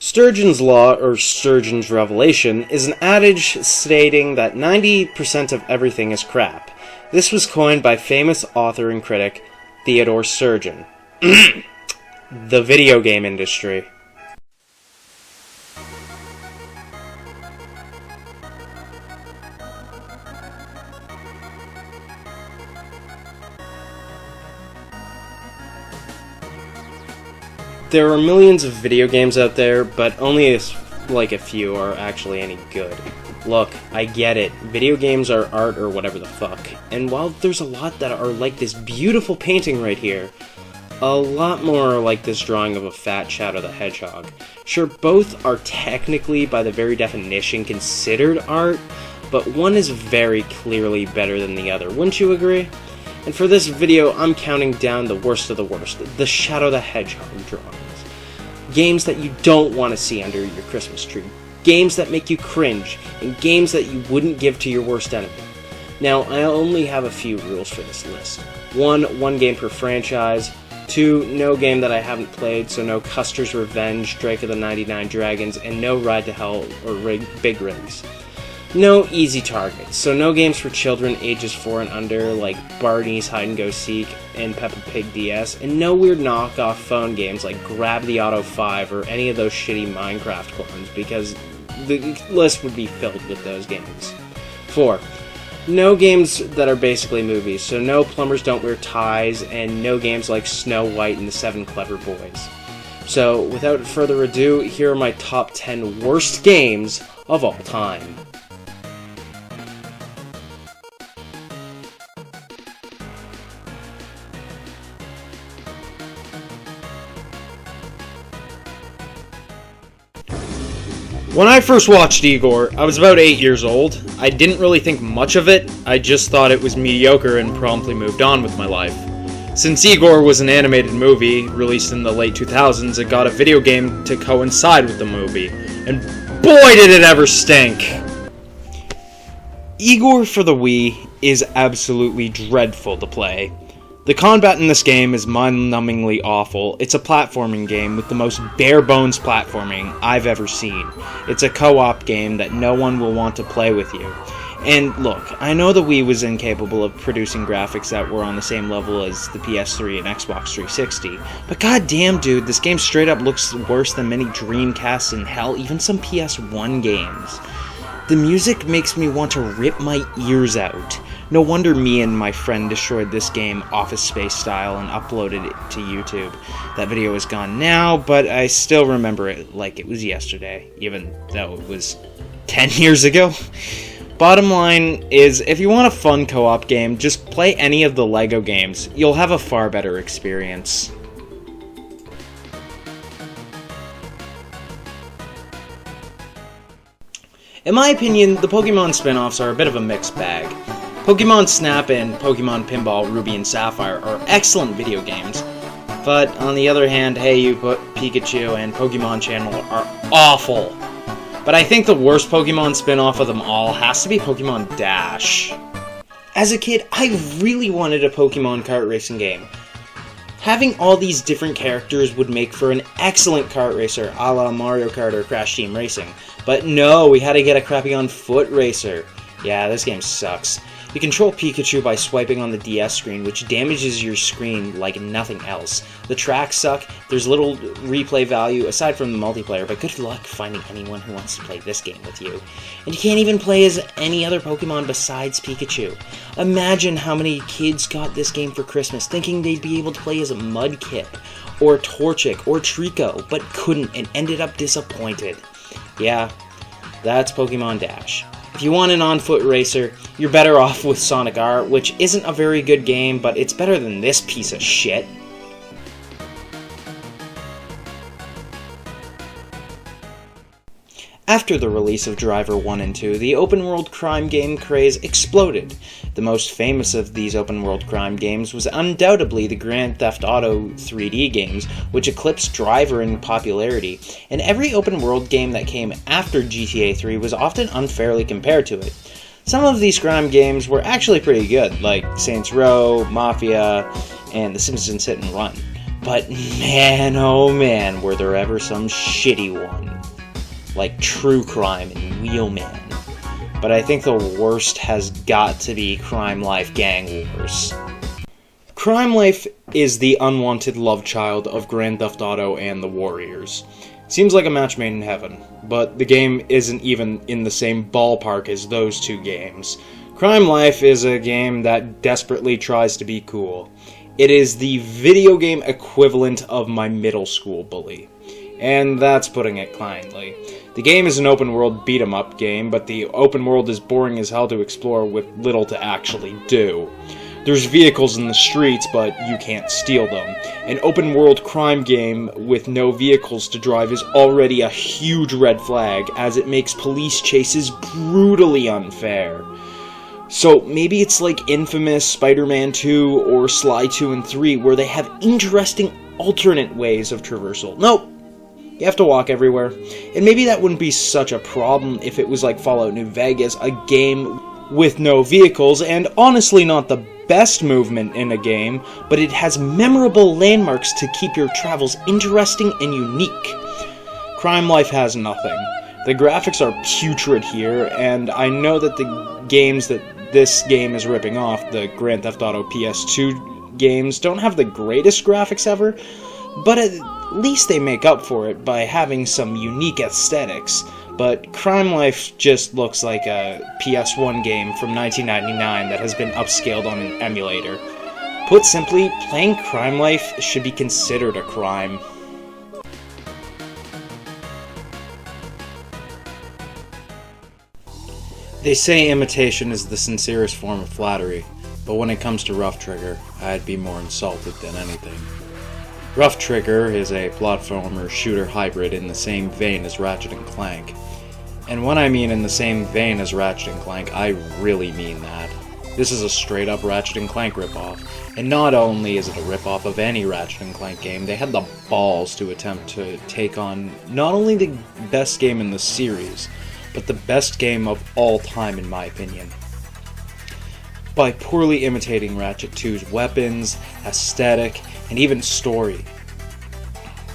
Sturgeon's Law, or Sturgeon's Revelation, is an adage stating that 90% of everything is crap. This was coined by famous author and critic Theodore Sturgeon. The video game industry. There are millions of video games out there, but only a few are actually any good. Look, I get it. Video games are art or whatever the fuck. And while there's a lot that are like this beautiful painting right here, a lot more are like this drawing of a fat Shadow the Hedgehog. Sure, both are technically, by the very definition, considered art, but one is very clearly better than the other. Wouldn't you agree? And for this video, I'm counting down the worst of the worst, the Shadow the Hedgehog drawings. Games that you don't want to see under your Christmas tree. Games that make you cringe, and games that you wouldn't give to your worst enemy. Now, I only have a few rules for this list. 1, one game per franchise. 2, no game that I haven't played, so no Custer's Revenge, Drake of the 99 Dragons, and no Ride to Hell or Big Rigs. No easy targets, so no games for children ages 4 and under like Barney's Hide and Go Seek and Peppa Pig DS, and no weird knockoff phone games like Grab the Auto 5 or any of those shitty Minecraft clones, because the list would be filled with those games. 4, no games that are basically movies, so no Plumbers Don't Wear Ties, and no games like Snow White and the 7 Clever Boys. So, without further ado, here are my top 10 worst games of all time. When I first watched Igor, I was about 8 years old. I didn't really think much of it, I just thought it was mediocre and promptly moved on with my life. Since Igor was an animated movie, released in the late 2000s, it got a video game to coincide with the movie. And boy did it ever stink! Igor for the Wii is absolutely dreadful to play. The combat in this game is mind-numbingly awful. It's a platforming game with the most bare-bones platforming I've ever seen. It's a co-op game that no one will want to play with you. And look, I know the Wii was incapable of producing graphics that were on the same level as the PS3 and Xbox 360, but goddamn dude, this game straight up looks worse than many Dreamcasts and hell, even some PS1 games. The music makes me want to rip my ears out. No wonder me and my friend destroyed this game Office Space style and uploaded it to YouTube. That video is gone now, but I still remember it like it was yesterday, even though it was 10 years ago. Bottom line is, if you want a fun co-op game, just play any of the LEGO games. You'll have a far better experience. In my opinion, the Pokemon spin-offs are a bit of a mixed bag. Pokemon Snap and Pokemon Pinball Ruby and Sapphire are excellent video games, but on the other hand, Hey You Pikachu and Pokemon Channel are awful. But I think the worst Pokemon spin-off of them all has to be Pokemon Dash. As a kid, I really wanted a Pokemon kart racing game. Having all these different characters would make for an excellent kart racer, a la Mario Kart or Crash Team Racing. But no, we had to get a crappy on foot racer. Yeah, this game sucks. You control Pikachu by swiping on the DS screen, which damages your screen like nothing else. The tracks suck, there's little replay value aside from the multiplayer, but good luck finding anyone who wants to play this game with you. And you can't even play as any other Pokemon besides Pikachu. Imagine how many kids got this game for Christmas thinking they'd be able to play as Mudkip, or Torchic, or Trico, but couldn't and ended up disappointed. Yeah, that's Pokemon Dash. If you want an on-foot racer, you're better off with Sonic R, which isn't a very good game, but it's better than this piece of shit. After the release of Driver 1 and 2, the open-world crime game craze exploded. The most famous of these open-world crime games was undoubtedly the Grand Theft Auto 3D games, which eclipsed Driver in popularity, and every open-world game that came after GTA 3 was often unfairly compared to it. Some of these crime games were actually pretty good, like Saints Row, Mafia, and The Simpsons Hit and Run. But man, oh man, were there ever some shitty one. Like True Crime and Wheelman. But I think the worst has got to be Crime Life Gang Wars. Crime Life is the unwanted love child of Grand Theft Auto and the Warriors. Seems like a match made in heaven, but the game isn't even in the same ballpark as those two games. Crime Life is a game that desperately tries to be cool. It is the video game equivalent of my middle school bully. And that's putting it kindly. The game is an open-world beat-em-up game, but the open world is boring as hell to explore with little to actually do. There's vehicles in the streets, but you can't steal them. An open-world crime game with no vehicles to drive is already a huge red flag, as it makes police chases brutally unfair. So maybe it's like Infamous, Spider-Man 2, or Sly 2 and 3, where they have interesting alternate ways of traversal. Nope. You have to walk everywhere. And maybe that wouldn't be such a problem if it was like Fallout New Vegas, a game with no vehicles, and honestly not the best movement in a game, but it has memorable landmarks to keep your travels interesting and unique. Crime Life has nothing. The graphics are putrid here, and I know that the games that this game is ripping off, the Grand Theft Auto PS2 games, don't have the greatest graphics ever, but at least they make up for it by having some unique aesthetics. But Crime Life just looks like a PS1 game from 1999 that has been upscaled on an emulator. Put simply, playing Crime Life should be considered a crime. They say imitation is the sincerest form of flattery, but when it comes to Rough Trigger, I'd be more insulted than anything. Rough Trigger is a platformer shooter hybrid in the same vein as Ratchet & Clank. And when I mean in the same vein as Ratchet & Clank, I really mean that. This is a straight-up Ratchet & Clank ripoff. And not only is it a ripoff of any Ratchet & Clank game, they had the balls to attempt to take on not only the best game in the series, but the best game of all time in my opinion. By poorly imitating Ratchet 2's weapons, aesthetic, and even story.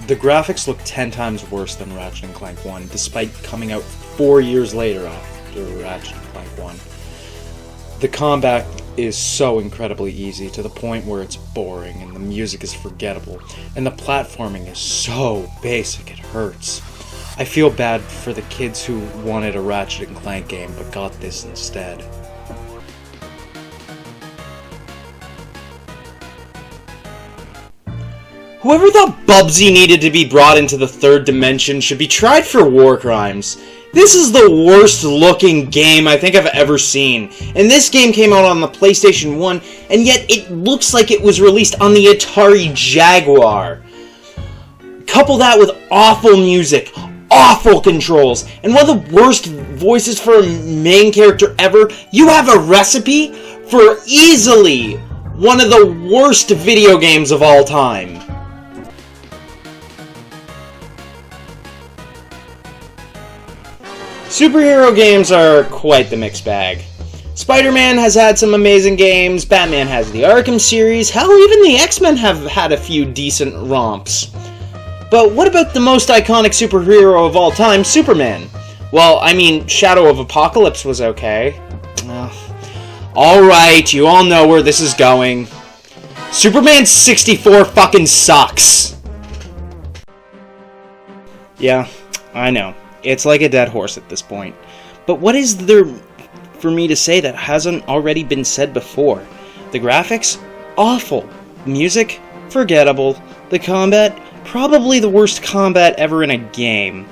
The graphics look 10 times worse than Ratchet & Clank 1, despite coming out 4 years later after Ratchet & Clank 1. The combat is so incredibly easy, to the point where it's boring, and the music is forgettable, and the platforming is so basic it hurts. I feel bad for the kids who wanted a Ratchet & Clank game, but got this instead. Whoever thought Bubsy needed to be brought into the third dimension should be tried for war crimes. This is the worst looking game I think I've ever seen. And this game came out on the PlayStation 1, and yet it looks like it was released on the Atari Jaguar. Couple that with awful music, awful controls, and one of the worst voices for a main character ever. You have a recipe for easily one of the worst video games of all time. Superhero games are quite the mixed bag. Spider-Man has had some amazing games, Batman has the Arkham series, hell, even the X-Men have had a few decent romps. But what about the most iconic superhero of all time, Superman? Well, I mean, Shadow of Apocalypse was okay. Alright, you all know where this is going. Superman 64 fucking sucks. Yeah, I know. It's like a dead horse at this point. But what is there for me to say that hasn't already been said before? The graphics? Awful. Music? Forgettable. The combat? Probably the worst combat ever in a game.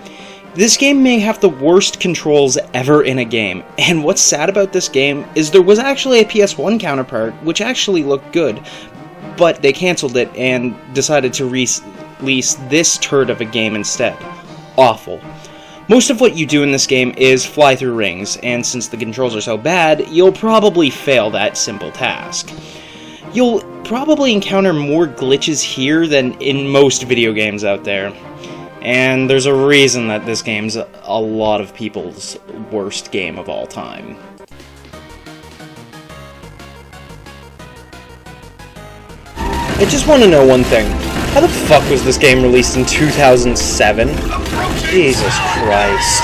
This game may have the worst controls ever in a game. And what's sad about this game is there was actually a PS1 counterpart which actually looked good. But they cancelled it and decided to release this turd of a game instead. Awful. Most of what you do in this game is fly through rings, and since the controls are so bad, you'll probably fail that simple task. You'll probably encounter more glitches here than in most video games out there, and there's a reason that this game's a lot of people's worst game of all time. I just want to know one thing. How the fuck was this game released in 2007? Jesus Christ.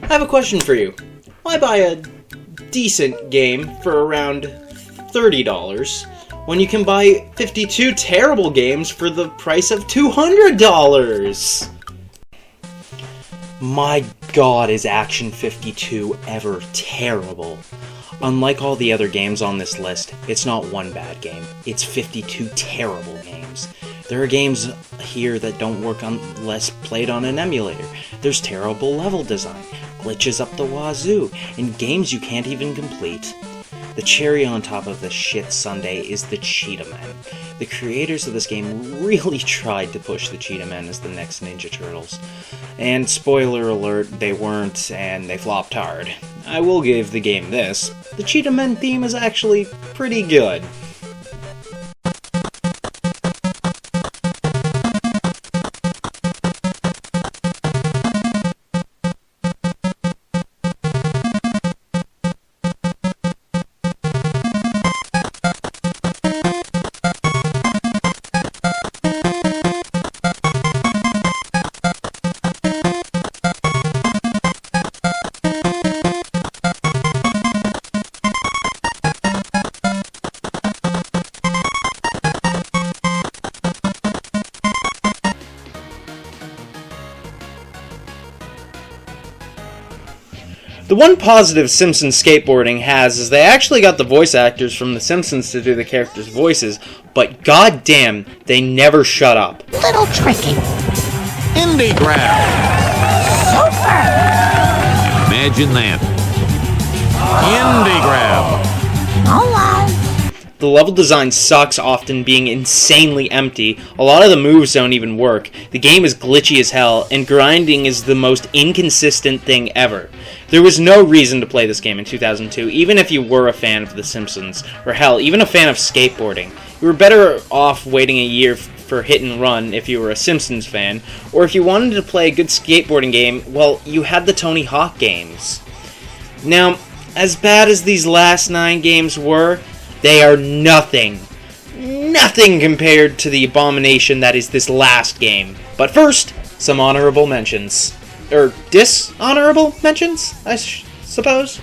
I have a question for you. Why buy a decent game for around $30 when you can buy 52 terrible games for the price of $200? My god, is Action 52 ever terrible. Unlike all the other games on this list, it's not one bad game, it's 52 terrible games. There are games here that don't work unless played on an emulator. There's terrible level design, glitches up the wazoo, and games you can't even complete. The cherry on top of the shit sundae is the Cheetah Men. The creators of this game really tried to push the Cheetah Men as the next Ninja Turtles. And spoiler alert, they weren't, and they flopped hard. I will give the game this: the Cheetah Men theme is actually pretty good. The one positive Simpsons skateboarding has is they actually got the voice actors from The Simpsons to do the characters' voices, but goddamn, they never shut up. Little tricky. Indie grab. Super. Imagine that. Indie grab. Hello. The level design sucks, often being insanely empty. A lot of the moves don't even work. The game is glitchy as hell, and grinding is the most inconsistent thing ever. There was no reason to play this game in 2002, even if you were a fan of The Simpsons, or hell, even a fan of skateboarding. You were better off waiting a year for Hit and Run if you were a Simpsons fan, or if you wanted to play a good skateboarding game, well, you had the Tony Hawk games. Now, as bad as these last 9 games were, they are nothing compared to the abomination that is this last game. But first, some honorable mentions. Or dishonorable mentions, I suppose?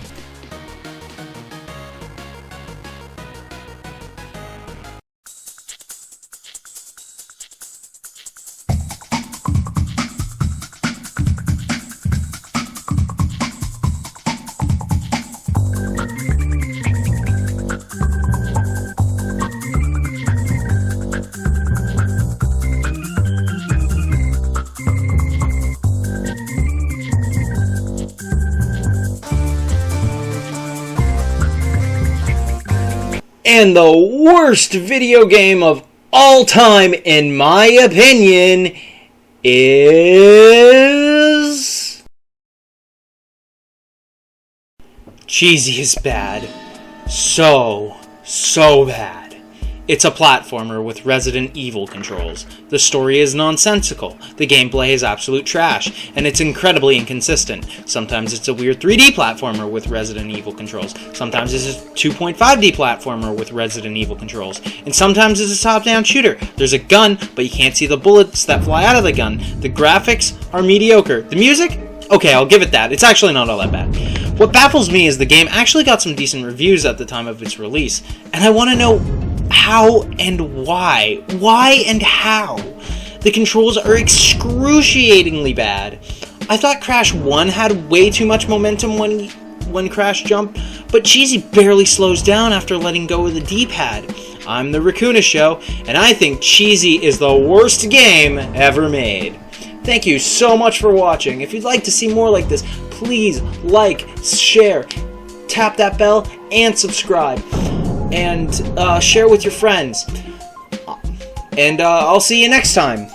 And the worst video game of all time, in my opinion, is... Cheesy is bad. So bad. It's a platformer with Resident Evil controls. The story is nonsensical, the gameplay is absolute trash, and it's incredibly inconsistent. Sometimes it's a weird 3D platformer with Resident Evil controls, sometimes it's a 2.5D platformer with Resident Evil controls, and sometimes it's a top-down shooter. There's a gun, but you can't see the bullets that fly out of the gun. The graphics are mediocre. The music? Okay, I'll give it that. It's actually not all that bad. What baffles me is the game actually got some decent reviews at the time of its release, and I want to know how and why. Why and how? The controls are excruciatingly bad. I thought Crash 1 had way too much momentum when Crash jumped, but Cheesy barely slows down after letting go of the D-pad. I'm the TheRekounasShow, and I think Cheesy is the worst game ever made. Thank you so much for watching. If you'd like to see more like this, please like, share, tap that bell, and subscribe. And share with your friends. And I'll see you next time.